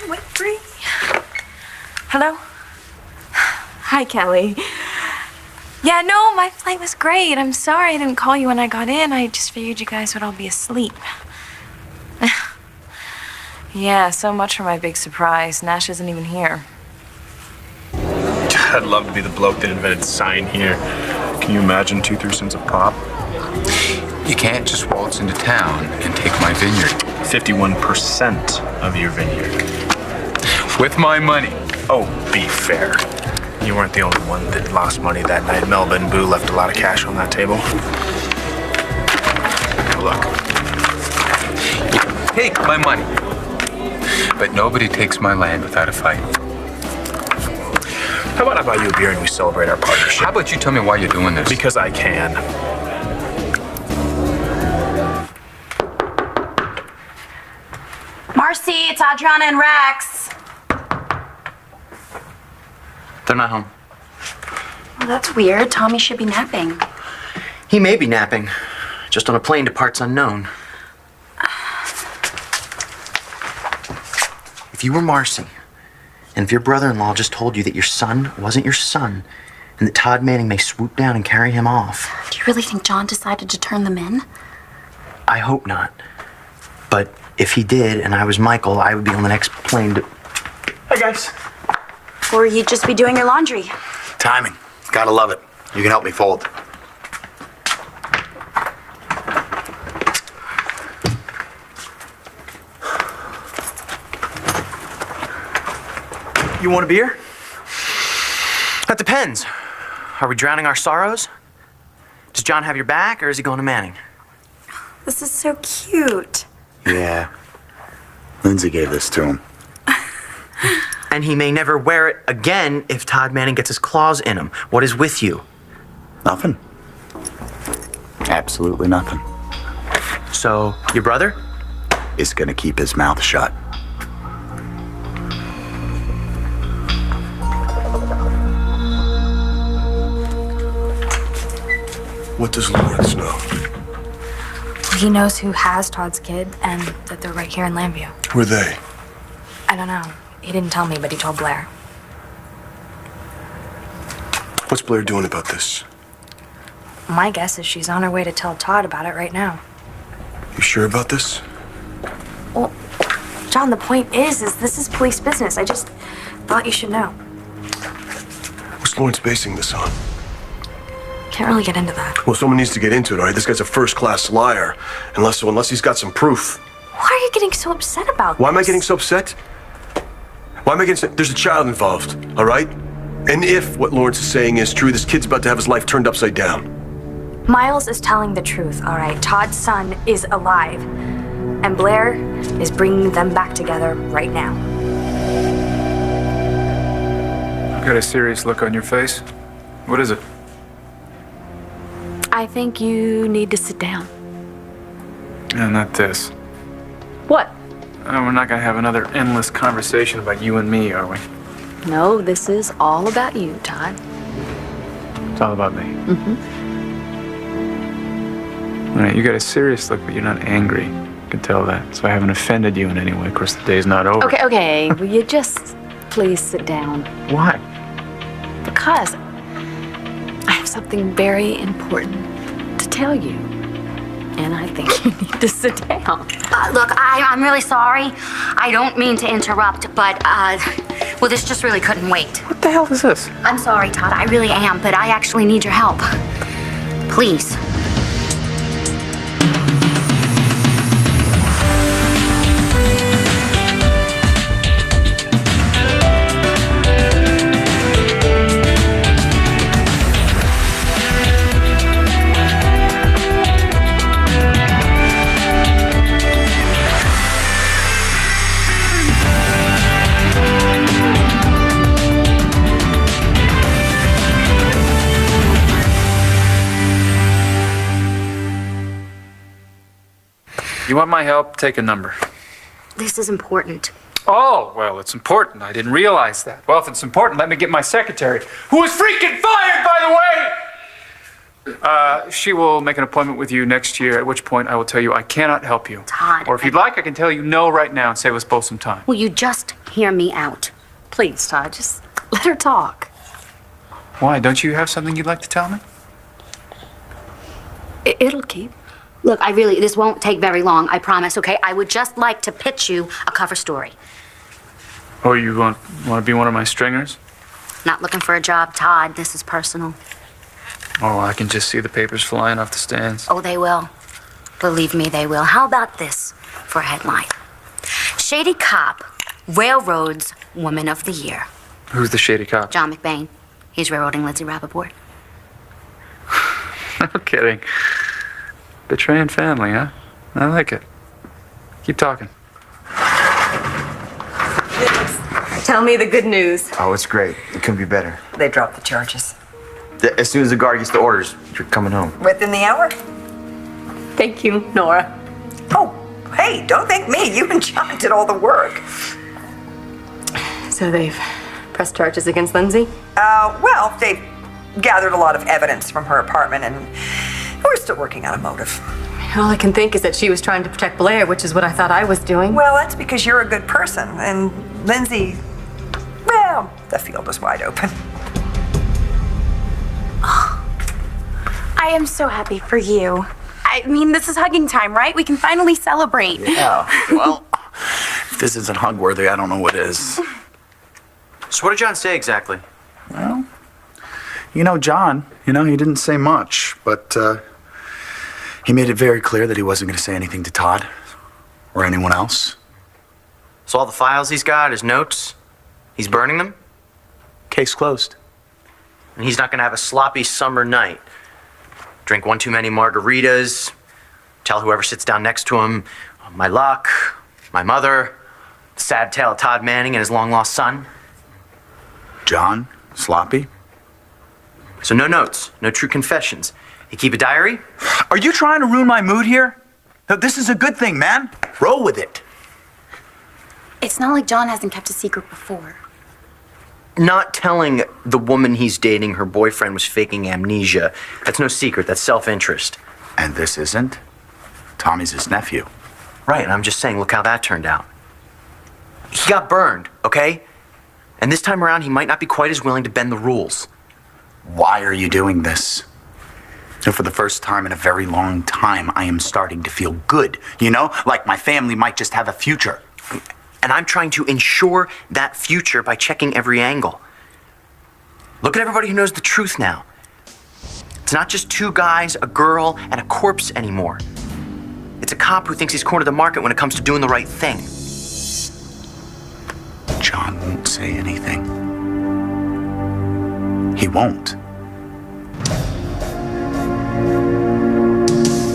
Wait, free. Hello? Hi, Kelly. Yeah, no, my flight was great. I'm sorry I didn't call you when I got in. I just figured you guys would all be asleep. Yeah, so much for my big surprise. Nash isn't even here. I'd love to be the bloke that invented sign here. Can you imagine 2 3 cents of pop? You can't just waltz into town and take my vineyard. 51% of your vineyard. With my money. Oh, be fair. You weren't the only one that lost money that night. Melba and Boo left a lot of cash on that table. Look. You take my money. But nobody takes my land without a fight. How about I buy you a beer and we celebrate our partnership? How about you tell me why you're doing this? Because I can. Marcy, it's Adriana and Rex. They're not home. Well, that's weird. Tommy should be napping. He may be napping, just on a plane to parts unknown. If you were Marcy, and if your brother-in-law just told you that your son wasn't your son, and that Todd Manning may swoop down and carry him off... Do you really think John decided to turn them in? I hope not. But if he did, and I was Michael, I would be on the next plane to... Hi, guys. Or you'd just be doing your laundry. Timing. Gotta love it. You can help me fold. You want a beer? That depends. Are we drowning our sorrows? Does John have your back, or is he going to Manning? This is so cute. Yeah. Lindsay gave this to him. And he may never wear it again if Todd Manning gets his claws in him. What is with you? Nothing. Absolutely nothing. So, your brother? Is gonna keep his mouth shut. What does Lawrence know? He knows who has Todd's kid and that they're right here in Lambview. Who are they? I don't know. He didn't tell me, but he told Blair. What's Blair doing about this? My guess is she's on her way to tell Todd about it right now. You sure about this? Well, John, the point is this is police business. I just thought you should know. What's Lawrence basing this on? Can't really get into that. Well, someone needs to get into it, all right? This guy's a first-class liar. Unless he's got some proof. Why are you getting so upset about this? Why am I getting so upset? Why am I getting so... There's a child involved, all right? And if what Lawrence is saying is true, this kid's about to have his life turned upside down. Miles is telling the truth, all right? Todd's son is alive. And Blair is bringing them back together right now. I've got a serious look on your face. What is it? I think you need to sit down. No, not this. What? We're not gonna have another endless conversation about you and me, are we? No, this is all about you, Todd. It's all about me. Mm-hmm. All right, you got a serious look, but you're not angry. I can tell that. So I haven't offended you in any way. Of course, the day's not over. Okay. Will you just please sit down? Why? Because I have something very important to tell you. And I think you need to sit down. Look, I'm really sorry. I don't mean to interrupt, but, well, this just really couldn't wait. What the hell is this? I'm sorry, Todd. I really am, but I actually need your help. Please. You want my help? Take a number. This is important. Oh, well, it's important. I didn't realize that. Well, if it's important, let me get my secretary, who is freaking fired, by the way! She will make an appointment with you next year, at which point I will tell you I cannot help you. Todd. Or if you'd like, I can tell you no right now and save us both some time. Will you just hear me out. Please, Todd, just let her talk. Why? Don't you have something you'd like to tell me? It'll keep. Look, this won't take very long, I promise, okay? I would just like to pitch you a cover story. Oh, you want to be one of my stringers? Not looking for a job, Todd. This is personal. Oh, I can just see the papers flying off the stands. Oh, they will. Believe me, they will. How about this for a headline? Shady Cop, Railroads Woman of the Year. Who's the shady cop? John McBain. He's railroading Lindsay Rappaport. No kidding. Betraying family, huh? I like it. Keep talking. Tell me the good news. Oh, it's great. It couldn't be better. They dropped the charges. As soon as the guard gets the orders, you're coming home. Within the hour? Thank you, Nora. Oh, hey, don't thank me. You and John did all the work. So they've pressed charges against Lindsay? Well, they've gathered a lot of evidence from her apartment, and we're still working on a motive. All I can think is that she was trying to protect Blair, which is what I thought I was doing. Well, that's because you're a good person, and Lindsay, well, the field is wide open. I am so happy for you. I mean, this is hugging time, right? We can finally celebrate. Yeah, well, if this isn't hug worthy, I don't know what is. So what did John say exactly? Well, John, he didn't say much, but he made it very clear that he wasn't going to say anything to Todd or anyone else. So all the files he's got, his notes, he's burning them? Case closed. And he's not gonna have a sloppy summer night. Drink one too many margaritas, tell whoever sits down next to him, my luck, my mother, the sad tale of Todd Manning and his long-lost son. John, sloppy. So no notes, no true confessions. You keep a diary? Are you trying to ruin my mood here? No, this is a good thing, man. Roll with it. It's not like John hasn't kept a secret before. Not telling the woman he's dating her boyfriend was faking amnesia. That's no secret, that's self-interest. And this isn't? Tommy's his nephew. Right, and I'm just saying, look how that turned out. He got burned, okay? And this time around, he might not be quite as willing to bend the rules. Why are you doing this? For the first time in a very long time, I am starting to feel good. Like my family might just have a future. And I'm trying to ensure that future by checking every angle. Look at everybody who knows the truth now. It's not just two guys, a girl, and a corpse anymore. It's a cop who thinks he's cornered the market when it comes to doing the right thing. John won't say anything. He won't.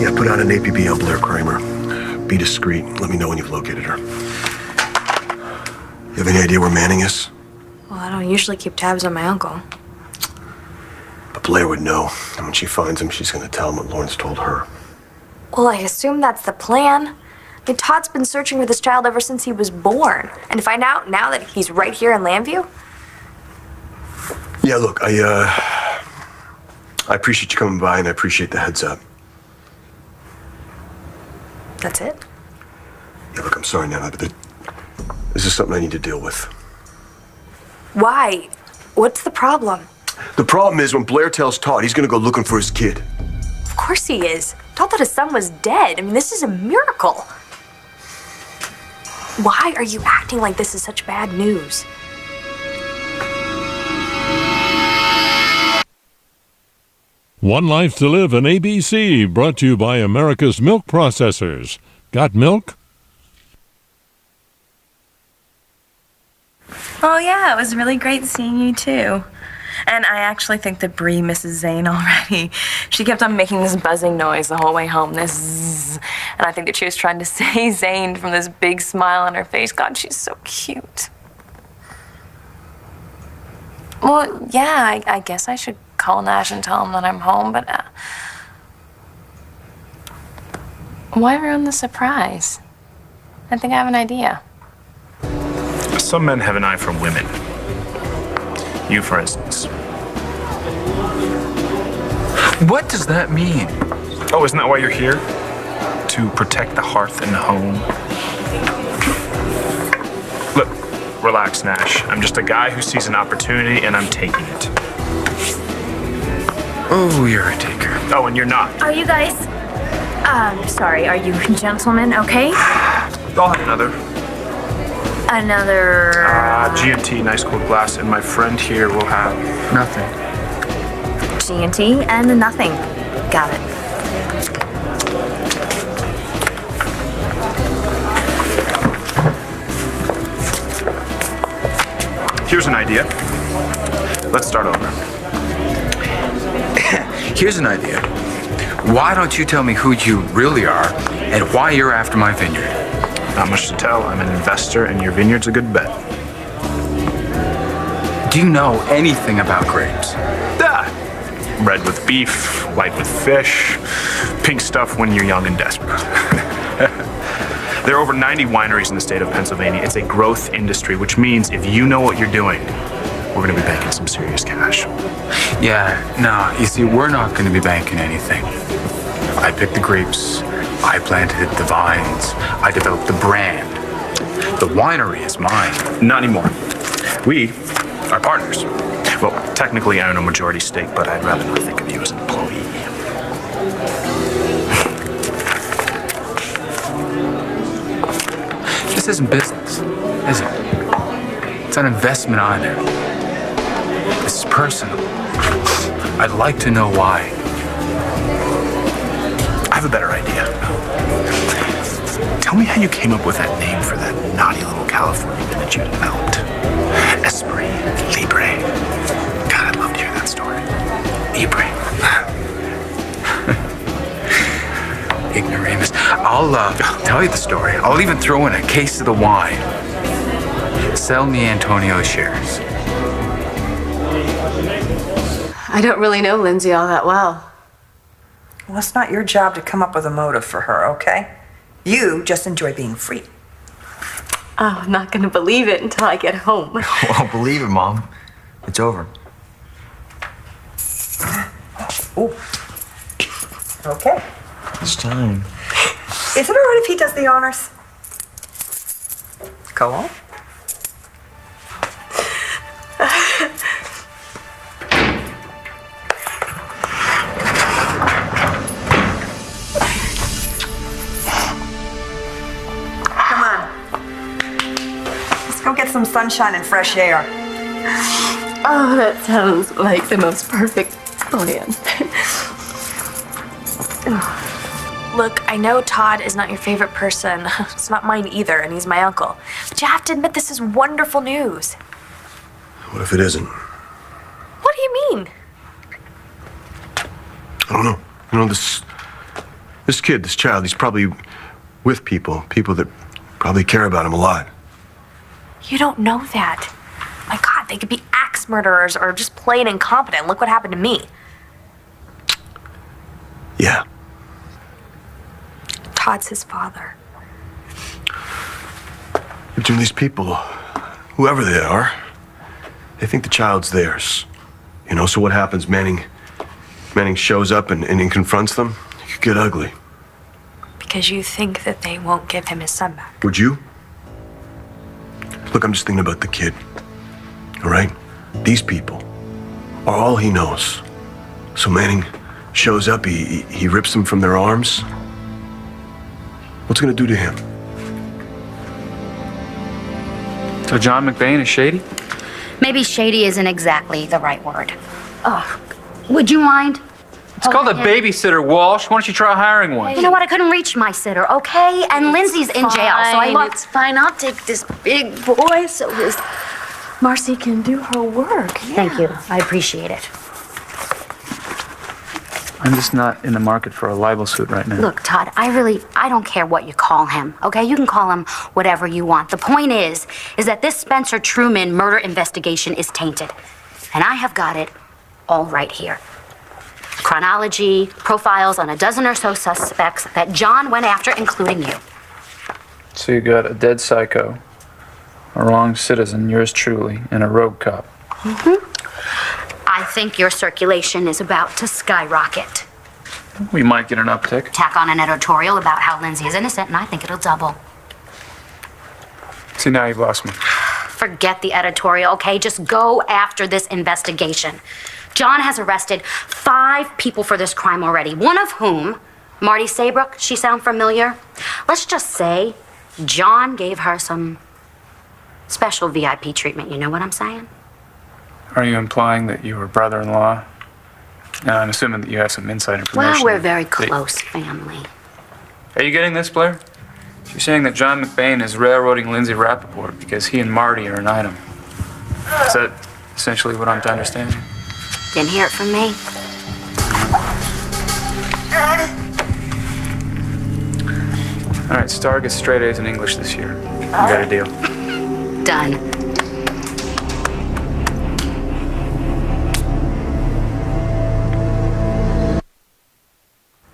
Yeah, put out an APB on Blair Kramer. Be discreet. Let me know when you've located her. You have any idea where Manning is? Well, I don't usually keep tabs on my uncle. But Blair would know. And when she finds him, she's gonna tell him what Lawrence told her. Well, I assume that's the plan. I mean, Todd's been searching for this child ever since he was born. And to find out now that he's right here in Lambview? Yeah, look, I appreciate you coming by and I appreciate the heads up. That's it? Yeah, look, I'm sorry, Nana, but this is something I need to deal with. Why? What's the problem? The problem is when Blair tells Todd he's gonna go looking for his kid. Of course he is. Todd thought his son was dead. I mean, this is a miracle. Why are you acting like this is such bad news? One Life to Live in ABC, brought to you by America's Milk Processors. Got milk? Oh, yeah, it was really great seeing you, too. And I actually think that Bree misses Zane already. She kept on making this buzzing noise the whole way home, this zzz. And I think that she was trying to say Zane from this big smile on her face. God, she's so cute. Well, yeah, I guess I should call Nash and tell him that I'm home, but why ruin the surprise? I think I have an idea. Some men have an eye for women. You, for instance. What does that mean? Oh, isn't that why you're here? To protect the hearth and the home? Look, Relax, Nash. I'm just a guy who sees an opportunity and I'm taking it. Oh, you're a taker. Oh, and you're not. Are you guys... sorry, are you gentlemen okay? I'll have another. Another... G&T, nice cold glass, and my friend here will have... Nothing. G&T and nothing. Got it. Here's an idea. Let's start over. Here's an idea. Why don't you tell me who you really are and why you're after my vineyard? Not much to tell. I'm an investor, and your vineyard's a good bet. Do you know anything about grapes? Red with beef, white with fish, pink stuff when you're young and desperate. There are over 90 wineries in the state of Pennsylvania. It's a growth industry, which means if you know what you're doing, we're going to be banking some serious cash. Yeah, no, you see, we're not going to be banking anything. I picked the grapes, I planted the vines, I developed the brand. The winery is mine. Not anymore. We are partners. Well, technically I own a majority stake, but I'd rather not think of you as an employee. This isn't business, is it? It's an investment either. This is personal. I'd like to know why. I have a better idea. Tell me how you came up with that name for that naughty little California that you developed. Esprit Libre. God, I'd love to hear that story. Libre. Ignoramus. I'll tell you the story. I'll even throw in a case of the wine. Sell me Antonio's shares. I don't really know Lindsay all that well. Well, it's not your job to come up with a motive for her, okay? You just enjoy being free. Oh, I'm not gonna believe it until I get home. Well, believe it, Mom. It's over. Ooh. Okay. It's time. Is it all right if he does the honors? Go on. Come on. Let's go get some sunshine and fresh air. Oh, that sounds like the most perfect plan. Look, I know Todd is not your favorite person. It's not mine either, and he's my uncle. But you have to admit this is wonderful news. What if it isn't? What do you mean? I don't know. You know, this kid, this child, he's probably with people that probably care about him a lot. You don't know that. My God, they could be axe murderers or just plain incompetent. Look what happened to me. Yeah. Todd's his father. Between these people, whoever they are, they think the child's theirs. You know, so what happens? Manning shows up and confronts them. It could get ugly. Because you think that they won't give him his son back. Would you? Look, I'm just thinking about the kid. All right? These people are all he knows. So Manning shows up, he rips them from their arms. What's it gonna do to him? So John McBain is shady? Maybe shady isn't exactly the right word. Oh, would you mind? It's called a babysitter, Walsh. Why don't you try hiring one? You know what? I couldn't reach my sitter, okay? And Lindsay's in jail, so I want... It's fine. I'll take this big boy so his Marcy can do her work. Yeah. Thank you. I appreciate it. I'm just not in the market for a libel suit right now. Look, Todd, I don't care what you call him, okay? You can call him whatever you want. The point is that this Spencer Truman murder investigation is tainted. And I have got it all right here. Chronology, profiles on a dozen or so suspects that John went after, including you. So you got a dead psycho, a wrong citizen, yours truly, and a rogue cop. Mm-hmm. I think your circulation is about to skyrocket. We might get an uptick. Tack on an editorial about how Lindsay is innocent, and I think it'll double. See, now you've lost me. Forget the editorial, okay? Just go after this investigation. John has arrested 5 people for this crime already, one of whom, Marty Saybrook, she sound familiar? Let's just say John gave her some special VIP treatment, you know what I'm saying? Are you implying that you were brother-in-law? No, I'm assuming that you have some inside information. Well, we're very close family. Are you getting this, Blair? You're saying that John McBain is railroading Lindsay Rappaport because he and Marty are an item. Is that essentially what I'm to understand? Didn't hear it from me. All right, Star gets straight A's in English this year. You got a deal. Done.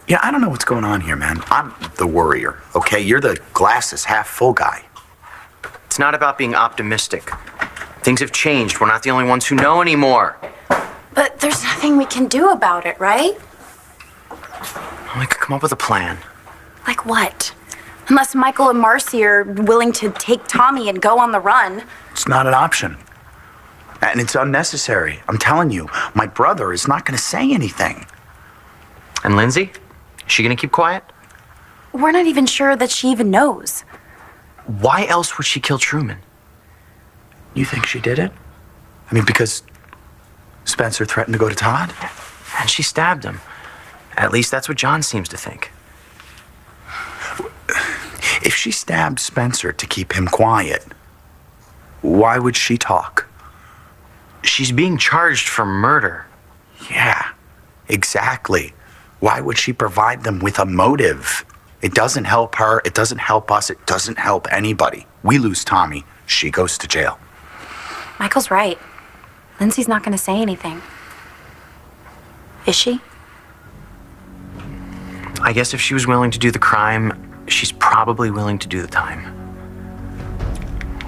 Yeah, I don't know what's going on here, man. I'm the worrier, okay? You're the glasses half full guy. It's not about being optimistic. Things have changed. We're not the only ones who know anymore. But there's nothing we can do about it, right? We could come up with a plan. Like what? Unless Michael and Marcy are willing to take Tommy and go on the run. It's not an option. And it's unnecessary. I'm telling you, my brother is not going to say anything. And Lindsay? Is she gonna keep quiet? We're not even sure that she even knows. Why else would she kill Truman? You think she did it? I mean, because Spencer threatened to go to Todd? And she stabbed him. At least that's what John seems to think. If she stabbed Spencer to keep him quiet, why would she talk? She's being charged for murder. Yeah, exactly. Why would she provide them with a motive? It doesn't help her, it doesn't help us, it doesn't help anybody. We lose Tommy, she goes to jail. Michael's right. Lindsay's not going to say anything. Is she? I guess if she was willing to do the crime, she's probably willing to do the time.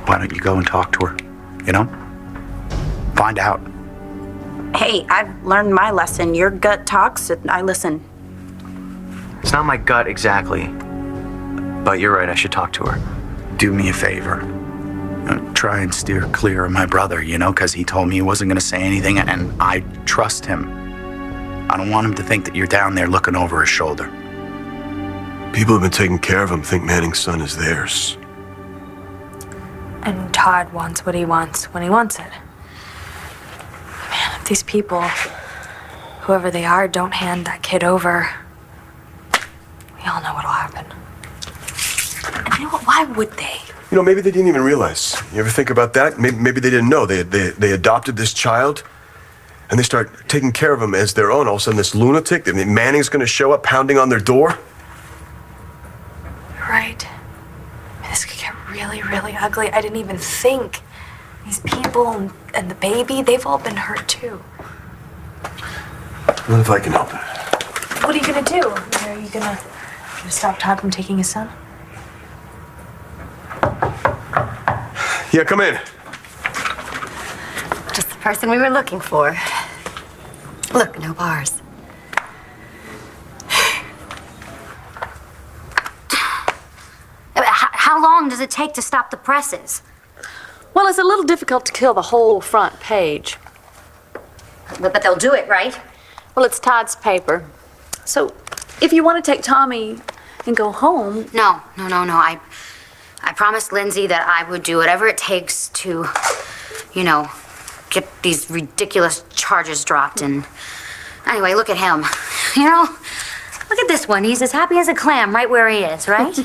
Why don't you go and talk to her? You know? Find out. Hey, I've learned my lesson. Your gut talks and I listen. It's not my gut exactly, but you're right, I should talk to her. Do me a favor. Try and steer clear of my brother, you know, because he told me he wasn't going to say anything, and I trust him. I don't want him to think that you're down there looking over his shoulder. People who've been taking care of him think Manning's son is theirs. And Todd wants what he wants when he wants it. Man, if these people, whoever they are, don't hand that kid over, we all know what'll happen. And you know what? Why would they? You know, maybe they didn't even realize. You ever think about that? Maybe they didn't know. They adopted this child, and they start taking care of him as their own. All of a sudden, this lunatic, Manning's going to show up pounding on their door. Right. This could get really, really ugly. I didn't even think. These people and the baby, they've all been hurt too. What if I can help? What are you gonna do? Are you gonna stop Todd from taking his son? Yeah, come in. Just the person we were looking for. Look, no bars. How long does it take to stop the presses? Well, it's a little difficult to kill the whole front page. But they'll do it, right? Well, it's Todd's paper. So, if you want to take Tommy and go home... No. I promised Lindsay that I would do whatever it takes to, you know, get these ridiculous charges dropped. And anyway, look at him. You know, look at this one. He's as happy as a clam right where he is, right?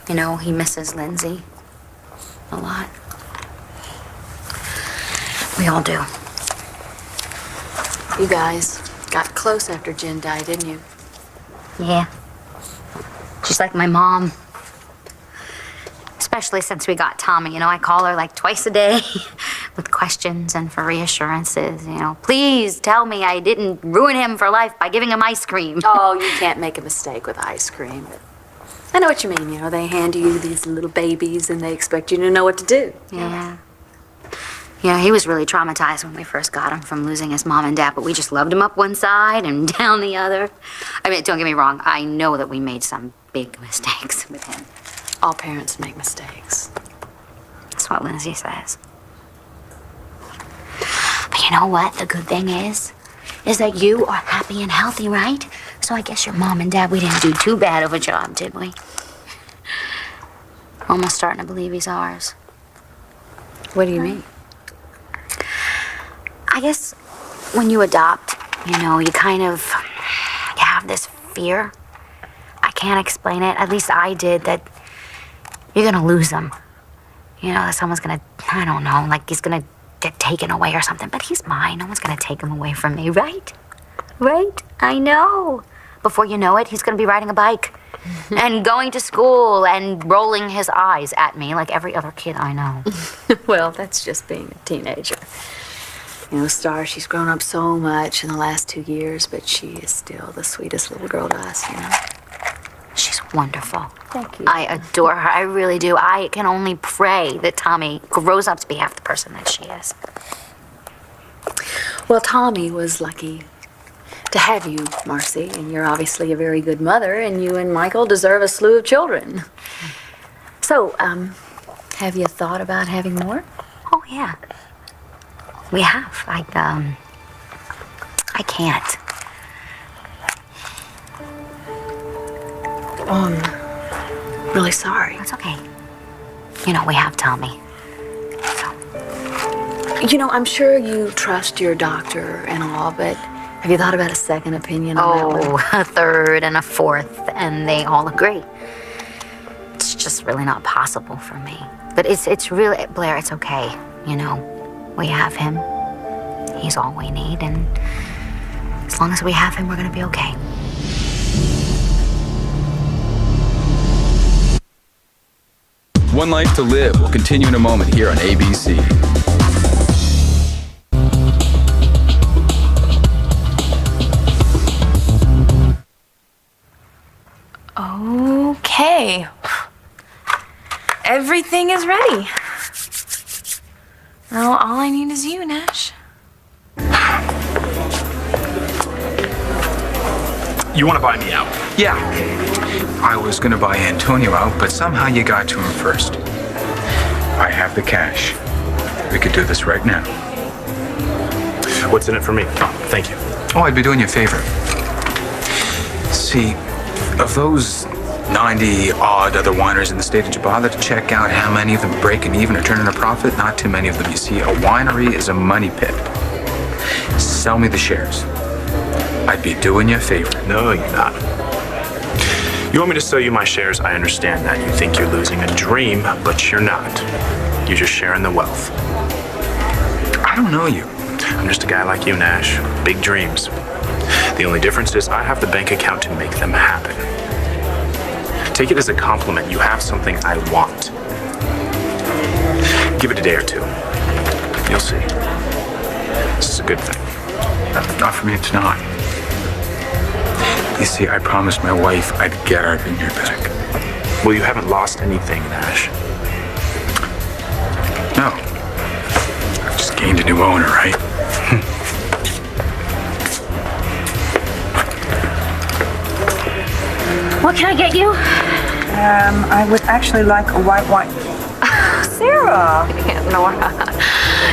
You know, he misses Lindsay a lot. We all do. You guys got close after Jen died, didn't you? Yeah. Just like my mom. Especially since we got Tommy. You know, I call her like twice a day with questions and for reassurances. You know, please tell me I didn't ruin him for life by giving him ice cream. Oh, you can't make a mistake with ice cream. I know what you mean. You know, they hand you these little babies and they expect you to know what to do. Yeah. You know, he was really traumatized when we first got him from losing his mom and dad, but we just loved him up one side and down the other. I mean, don't get me wrong. I know that we made some big mistakes with him. All parents make mistakes. That's That's what Lindsay says. But you know what? The good thing is that you are happy and healthy, right? So I guess your mom and dad, we didn't do too bad of a job, did we? Almost starting to believe he's ours. What do you mean? I guess when you adopt, you know, you have this fear. I can't explain it. At least I did, that you're gonna lose him. You know, that someone's gonna, I don't know, like he's gonna get taken away or something. But he's mine. No one's gonna take him away from me, right? Right? I know. Before you know it, he's gonna be riding a bike and going to school and rolling his eyes at me like every other kid I know. Well, that's just being a teenager. You know, Star, she's grown up so much in the last 2 years, but she is still the sweetest little girl to us, you know? She's wonderful. Thank you. I adore her. I really do. I can only pray that Tommy grows up to be half the person that she is. Well, Tommy was lucky to have you, Marcy, and you're obviously a very good mother, and you and Michael deserve a slew of children. So, have you thought about having more? Oh, yeah. We have. I can't. I'm really sorry. It's okay. You know, we have Tommy. You know, I'm sure you trust your doctor and all, but have you thought about a second opinion on that one? A third and a fourth, and they all agree. It's just really not possible for me. But it's really, Blair, it's okay. You know, we have him. He's all we need, and as long as we have him, we're gonna be okay. One Life to Live will continue in a moment here on ABC. Okay. Everything is ready. Now all I need is you, Nash. You want to buy me out? Yeah. I was gonna buy Antonio out, but somehow you got to him first. I have the cash. We could do this right now. What's in it for me? Oh, thank you. Oh, I'd be doing you a favor. See, of those 90-odd other wineries in the state, did you bother to check out how many of them are breaking even or turning a profit? Not too many of them. You see, a winery is a money pit. Sell me the shares. I'd be doing you a favor. No, you're not. You want me to sell you my shares? I understand that. You think you're losing a dream, but you're not. You're just sharing the wealth. I don't know you. I'm just a guy like you, Nash. Big dreams. The only difference is I have the bank account to make them happen. Take it as a compliment. You have something I want. Give it a day or two. You'll see. This is a good thing. Not for me, it's not. You see, I promised my wife I'd get our vineyard back. Well, you haven't lost anything, Nash. No. I've just gained a new owner, right? What can I get you? I would actually like a white wine. Sarah! Nora.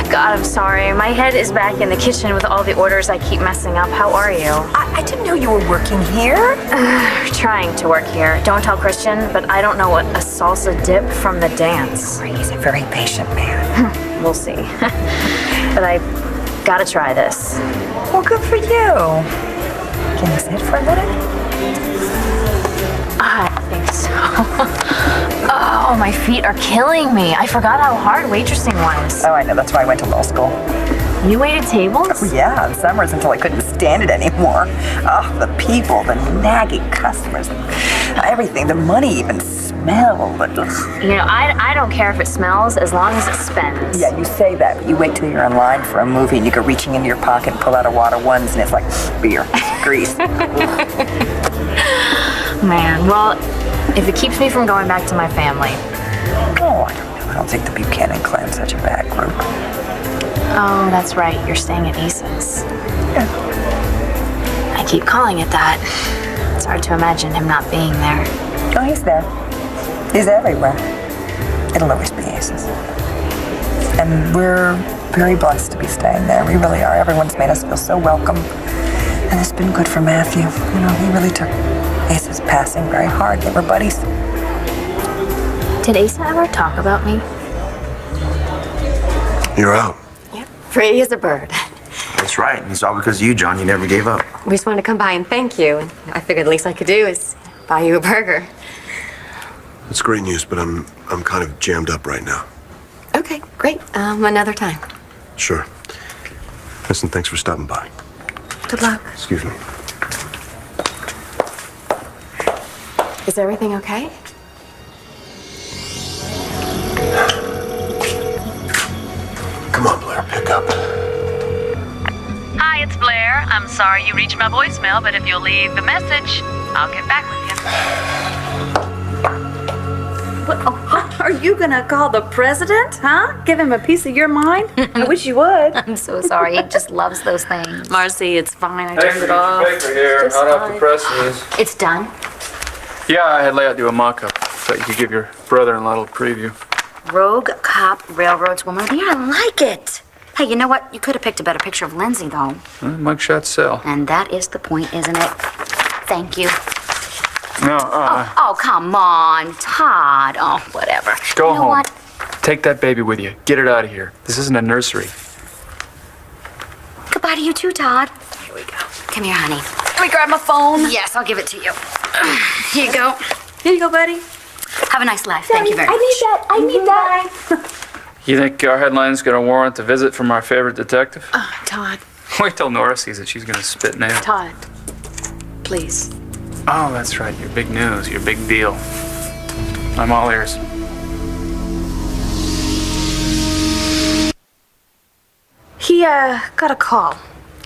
God, I'm sorry. My head is back in the kitchen with all the orders I keep messing up. How are you? I didn't know you were working here. Trying to work here. Don't tell Christian, but I don't know what a salsa dip from the dance. He's a very patient man. We'll see. But I gotta try this. Well, good for you. Can you sit for a minute? I think so. Oh, my feet are killing me. I forgot how hard waitressing was. Oh, I know. That's why I went to law school. You waited tables? Oh, yeah, in summers until I couldn't stand it anymore. Oh, the people, the nagging customers, everything, the money even smelled. You know, I don't care if it smells as long as it spends. Yeah, you say that, but you wait till you're in line for a movie and you go reaching into your pocket and pull out a water ones and it's like beer, grease. Man, well, if it keeps me from going back to my family. Oh, I don't know. I don't think the Buchanan clan's such a bad group. Oh, that's right. You're staying at Asa's. Yeah. I keep calling it that. It's hard to imagine him not being there. Oh, he's there. He's everywhere. It'll always be Asa's. And we're very blessed to be staying there. We really are. Everyone's made us feel so welcome. And it's been good for Matthew. You know, he really took Asa's passing very hard. They were buddies. Did Asa ever talk about me? You're out. Free as a bird. That's right. It's all because of you, John. You never gave up. We just wanted to come by and thank you. And I figured the least I could do is buy you a burger. It's great news, but I'm kind of jammed up right now. Okay, great. Another time. Sure. Listen, thanks for stopping by. Good luck. Excuse me. Is everything okay? Come on, Blair, pick up. Hi, it's Blair. I'm sorry you reached my voicemail, but if you'll leave the message, I'll get back with you. What, are you gonna call the president, huh? Give him a piece of your mind? I wish you would. I'm so sorry. He just loves those things. Marcy, it's fine. I turned it off. Paper here, Just hot off the fine. presses. It's done. Yeah, I had Leia do a mock-up. Thought you could give your brother-in-law a little preview. Rogue cop railroads woman. Yeah, I like it. Hey, you know what? You could have picked a better picture of Lindsay, though. Mugshot sell. And that is the point, isn't it? Thank you. No, Oh, come on, Todd. Oh, whatever. go You know home. what? Take that baby with you. Get it out of here. This isn't a nursery. Goodbye to you too, Todd. Here we go. Come here, honey. Let me grab my phone. Yes, I'll give it to you. Here you go. Here you go, buddy. Have a nice life. Thank you very much. I need that. You think our headline's gonna warrant a visit from our favorite detective? Todd. Wait till Nora sees it. She's gonna spit nails. Todd. Please. Oh, that's right. Your big news. Your big deal. I'm all ears. He got a call.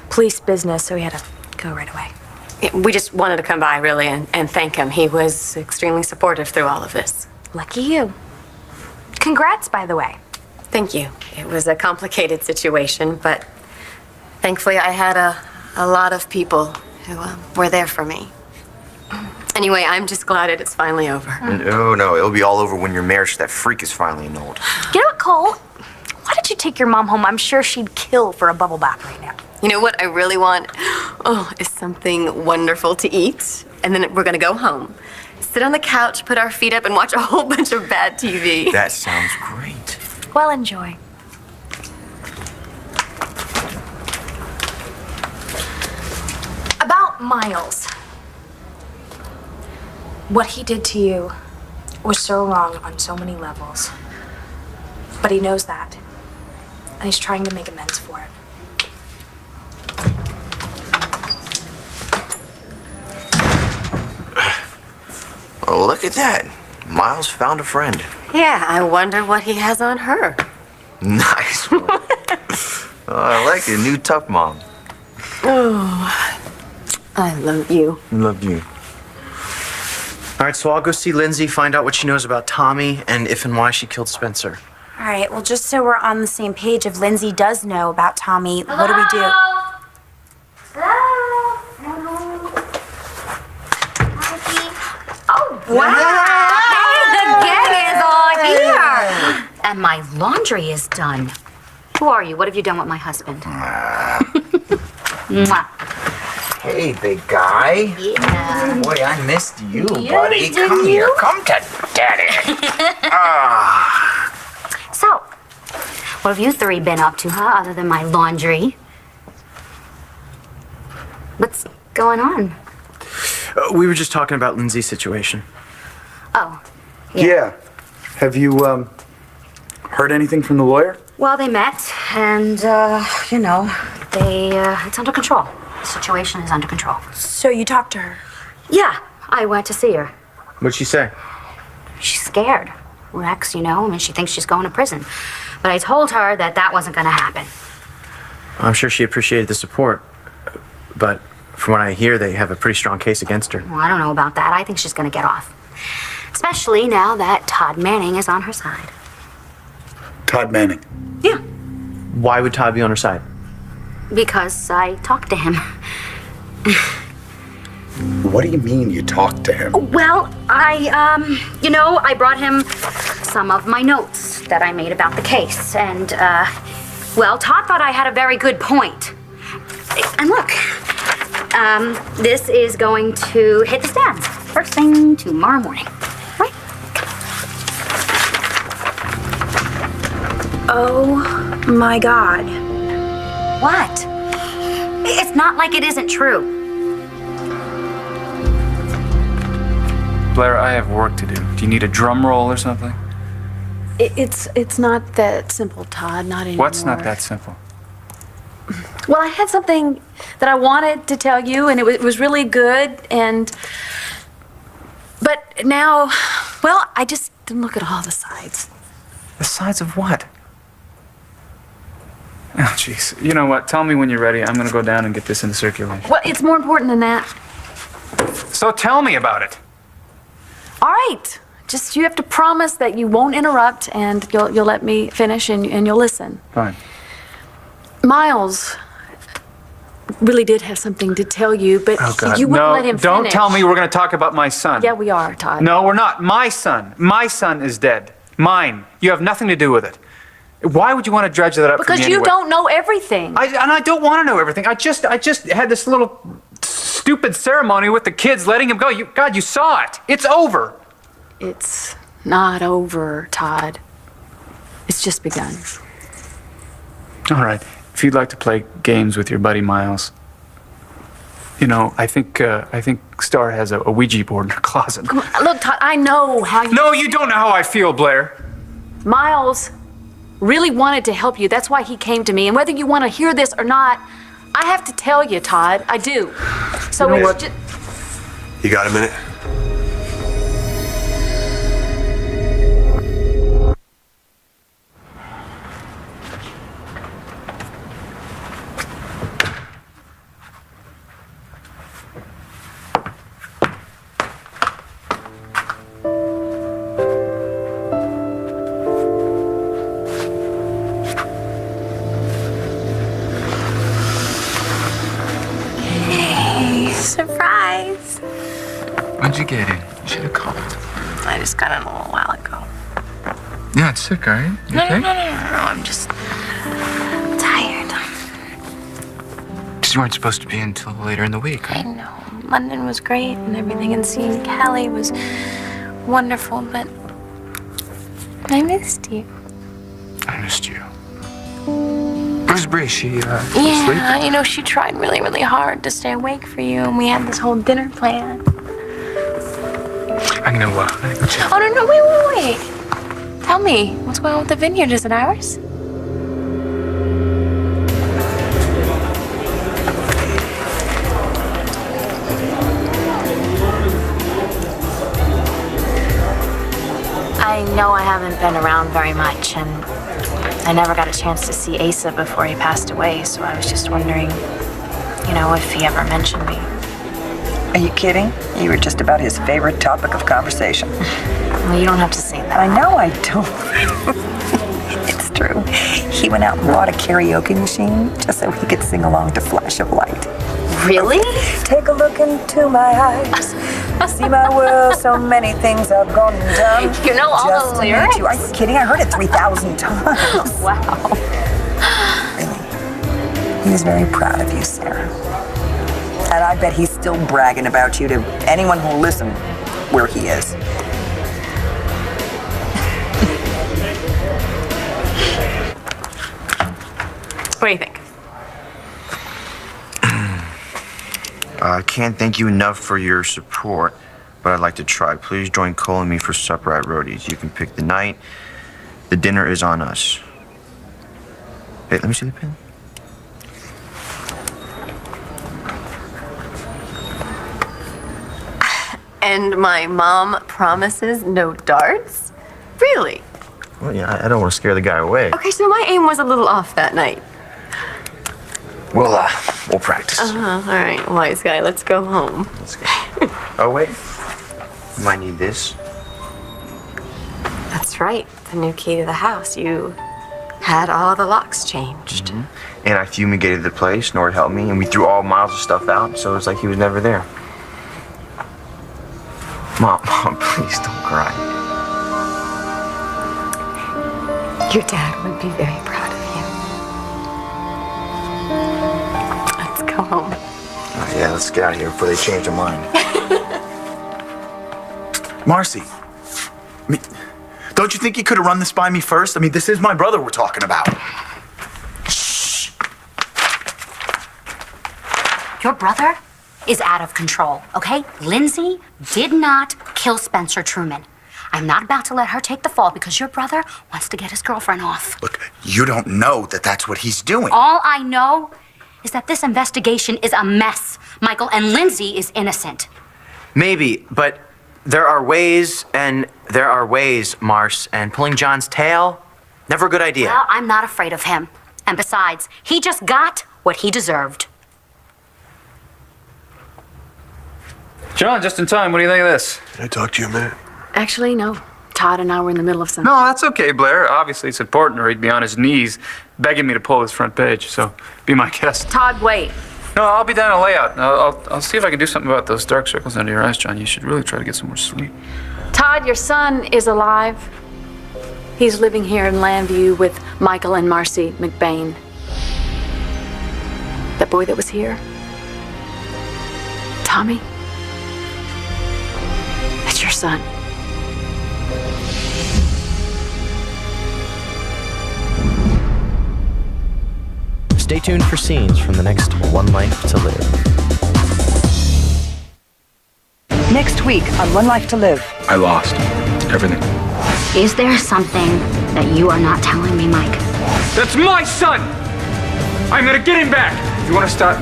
Police business, so he had to go right away. We just wanted to come by, really, and thank him. He was extremely supportive through all of this. Lucky you. Congrats, by the way. Thank you. It was a complicated situation, but thankfully I had a lot of people who were there for me. Anyway, I'm just glad it's finally over. No, it'll be all over when your marriage to that freak is finally annulled. You know what, Cole? Why don't you take your mom home? I'm sure she'd kill for a bubble bath right now. You know what I really want? Oh, is something wonderful to eat. And then we're gonna go home. Sit on the couch, put our feet up, and watch a whole bunch of bad TV. That sounds great. Well, enjoy. About Miles. What he did to you was so wrong on so many levels. But he knows that. And he's trying to make amends for it. Oh, look at that. Miles found a friend. Yeah, I wonder what he has on her. Nice one. I like it. New tough mom. Oh, I love you. Love you. All right, so I'll go see Lindsay, find out what she knows about Tommy, and if and why she killed Spencer. All right, well, just so we're on the same page, if Lindsay does know about Tommy, what do we do? Oh, wow. Hey, the gang is all here. And my laundry is done. Who are you? What have you done with my husband? Mwah. Hey, big guy. Yeah. Boy, I missed you, Yeah, buddy. didn't Come here. you? Come to daddy. So, what have you three been up to, huh? Other than my laundry? What's going on? We were just talking about Lindsay's situation. Oh, Yeah. Have you, heard anything from the lawyer? well, they met, and, you know, it's under control. The situation is under control. So you talked to her? Yeah, I went to see her. What'd she say? She's scared. Rex, you know, I mean, she thinks she's going to prison. But I told her that wasn't going to happen. I'm sure she appreciated the support, but from what I hear, they have a pretty strong case against her. Well, I don't know about that. I think she's going to get off. Especially now that Todd Manning is on her side. Todd Manning. Why would Todd be on her side? Because I talked to him. What do you mean you talked to him? Well, I brought him some of my notes that I made about the case. And, well, Todd thought I had a very good point. And look, this is going to hit the stands first thing tomorrow morning. Right? Oh my God. What? It's not like it isn't true. Blair, I have work to do. Do you need a drum roll or something? It's not that simple, Todd. Not anymore. What's not that simple? Well, I had something that I wanted to tell you, and it was really good, but now, well, I just didn't look at all the sides. The sides of what? Oh, jeez. You know what? Tell me when you're ready. I'm gonna go down and get this into circulation. Well, it's more important than that. So tell me about it. All right. Just you have to promise that you won't interrupt, and you'll let me finish, and you'll listen. Fine. Miles really did have something to tell you, but Oh, God. you wouldn't No, let him don't finish. tell me we're gonna talk about my son. Yeah, we are, Todd. No, we're not. My son. My son is dead. Mine. You have nothing to do with it. Why would you want to dredge that up for me Because you anyway? don't know everything. And I don't want to know everything. I just had this little stupid ceremony with the kids, letting him go. God, you saw it. It's over. It's not over, Todd. It's just begun. All right. If you'd like to play games with your buddy Miles, you know, I think Star has a Ouija board in her closet. Come on, look, Todd, I know how you... No, you don't know how I feel, Blair. Miles really wanted to help you. That's why he came to me. And whether you want to hear this or not, I have to tell you, Todd. I do. So You know it's what? just... You got a minute? Hey, surprise. When'd you get in? You should have called. I just got in a little while ago. Yeah, it's sick, right? You No, okay? no, I'm just tired. Because you weren't supposed to be until later in the week, I right? know. London was great and everything, and seeing Callie was wonderful, but I missed you. I missed you. Where's Bree? She, asleep? Yeah, you know, she tried really, really hard to stay awake for you, and we had this whole dinner plan. I'm gonna go check. Oh, no, wait. Tell me, what's going on with the vineyard? Is it ours? I know I haven't been around very much, and I never got a chance to see Asa before he passed away, so I was just wondering, you know, if he ever mentioned me. Are you kidding? You were just about his favorite topic of conversation. Well, you don't have to say that. I know I don't. It's true. He went out and bought a karaoke machine just so he could sing along to Flash of Light. Really? Take a look into my eyes. See my world, so many things I've gone and done. You know all just the to meet lyrics? you. Are you kidding? I heard it 3,000 times. Wow. Really. He was very proud of you, Sarah. And I bet he's still bragging about you to anyone who'll listen where he is. What do you think? I can't thank you enough for your support, but I'd like to try. Please join Cole and me for supper at Rhodey's. You can pick the night. The dinner is on us. Hey, let me see the pen. And my mom promises no darts? Really? Well, yeah, I don't want to scare the guy away. Okay, so my aim was a little off that night. We'll practice. All right, wise guy, let's go home. Let's go. Oh, wait. You might need this. That's right, the new key to the house. You had all the locks changed. Mm-hmm. And I fumigated the place. Nord helped me, and we threw all Miles' stuff out, so it's like he was never there. Mom, please don't cry. Your dad would be very proud of you. Let's go home. Oh, yeah, let's get out of here before they change their mind. Marcy, I mean, don't you think you could have run this by me first? I mean, this is my brother we're talking about. Your brother is out of control, okay? Lindsay did not kill Spencer Truman. I'm not about to let her take the fall because your brother wants to get his girlfriend off. Look, you don't know that that's what he's doing. All I know is that this investigation is a mess, Michael, and Lindsay is innocent. Maybe, but there are ways, Mars, and pulling John's tail, never a good idea. Well, I'm not afraid of him. And besides, he just got what he deserved. John, just in time. What do you think of this? Can I talk to you a minute? Actually, no. Todd and I were in the middle of something. No, that's okay, Blair. Obviously, it's important, or he'd be on his knees begging me to pull his front page. So, be my guest. Todd, wait. No, I'll be down a layout. I'll see if I can do something about those dark circles under your eyes, John. You should really try to get some more sleep. Todd, your son is alive. He's living here in Lambview with Michael and Marcy McBain. That boy that was here? Tommy? That's your son. Stay tuned for scenes from the next One Life to Live. Next week on One Life to Live. I lost everything. Is there something that you are not telling me, Mike? That's my son! I'm gonna get him back! If you wanna stop,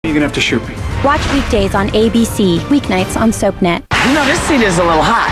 you're gonna have to shoot me. Watch weekdays on ABC, weeknights on SoapNet. You know, this scene is a little hot.